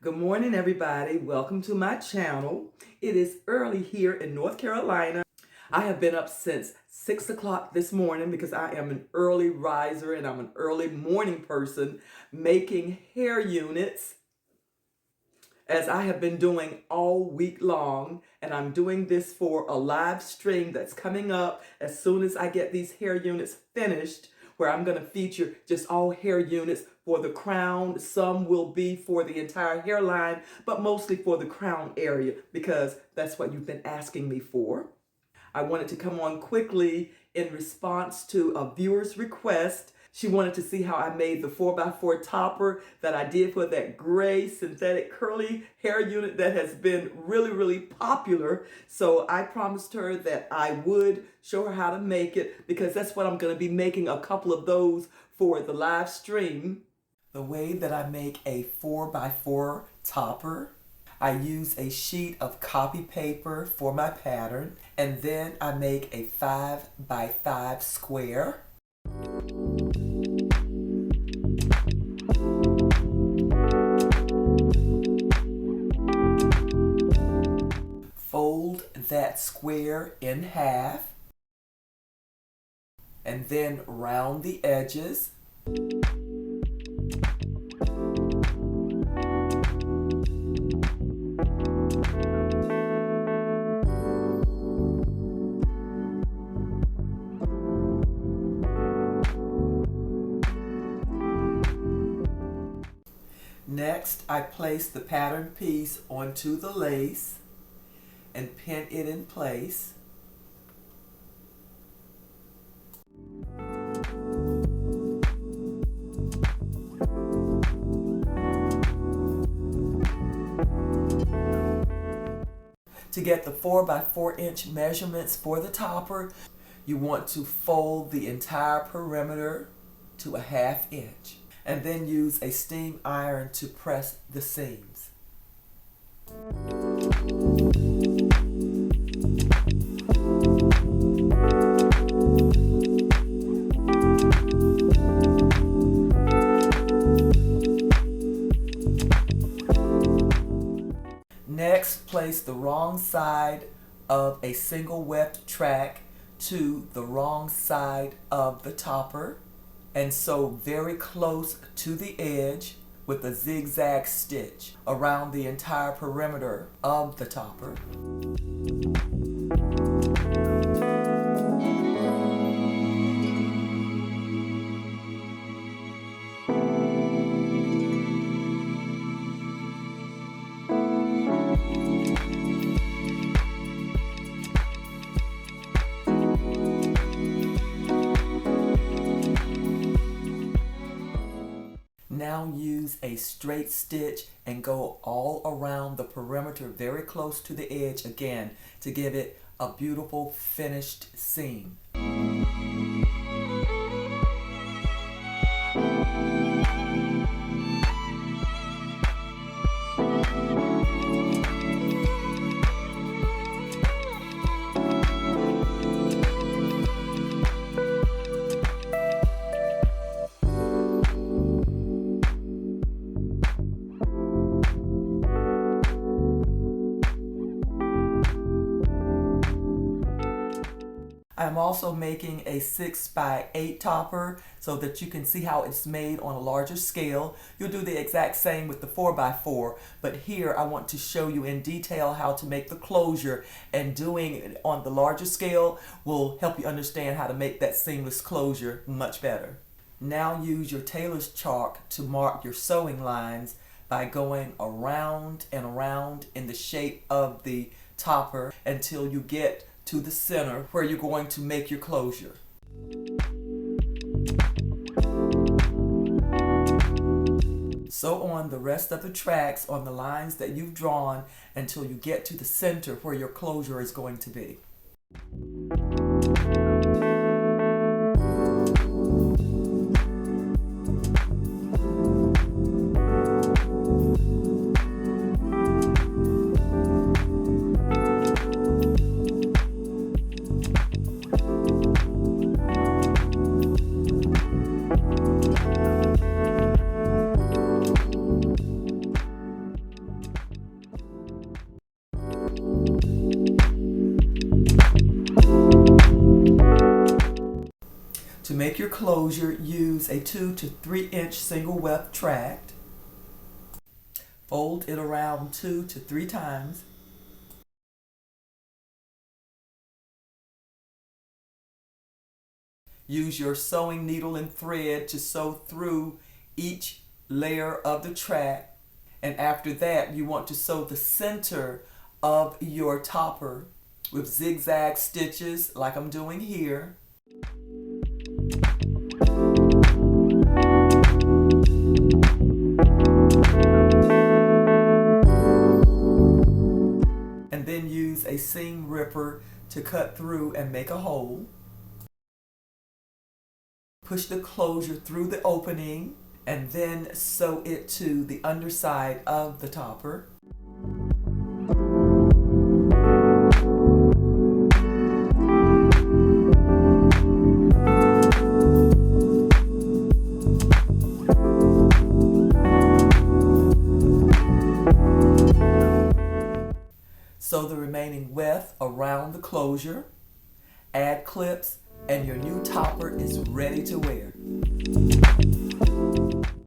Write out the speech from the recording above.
Good morning, everybody. Welcome to my channel. It is early here in North Carolina. I have been up since 6 o'clock this morning because I am an early riser and I'm an early morning person making hair units as I have been doing all week long. And I'm doing this for a live stream that's coming up as soon as I get these hair units finished, where I'm going to feature just all hair units for the crown. Some will be for the entire hairline, but mostly for the crown area because that's what you've been asking me for. I wanted to come on quickly in response to a viewer's request. She wanted to see how I made the 4x4 topper that I did for that gray synthetic curly hair unit that has been really popular. So I promised her that I would show her how to make it because that's what I'm going to be making a couple of those for the live stream. The way that I make a 4x4 topper, I use a sheet of copy paper for my pattern, and then I make a 5x5 square. Fold that square in half, and then round the edges. Next, I place the pattern piece onto the lace and pin it in place. To get the 4x4 inch measurements for the topper, you want to fold the entire perimeter to a 1/2 inch. And then use a steam iron to press the seams. Next, place the wrong side of a single weft track to the wrong side of the topper and sew very close to the edge with a zigzag stitch around the entire perimeter of the topper. Now use a straight stitch and go all around the perimeter very close to the edge again to give it a beautiful finished seam. I'm also making a 6x8 topper so that you can see how it's made on a larger scale. You'll do the exact same with the 4x4, but here I want to show you in detail how to make the closure, and doing it on the larger scale will help you understand how to make that seamless closure much better. Now use your tailor's chalk to mark your sewing lines by going around and around in the shape of the topper until you get to the center where you're going to make your closure. Sew on the rest of the tracks on the lines that you've drawn until you get to the center where your closure is going to be. make your closure, use a 2 to 3 inch single weft tract. Fold it around 2 to 3 times. Use your sewing needle and thread to sew through each layer of the tract. And after that, you want to sew the center of your topper with zigzag stitches like I'm doing here. And then use a seam ripper to cut through and make a hole. Push the closure through the opening and then sew it to the underside of the topper. Sew the remaining weft around the closure, add clips, and your new topper is ready to wear.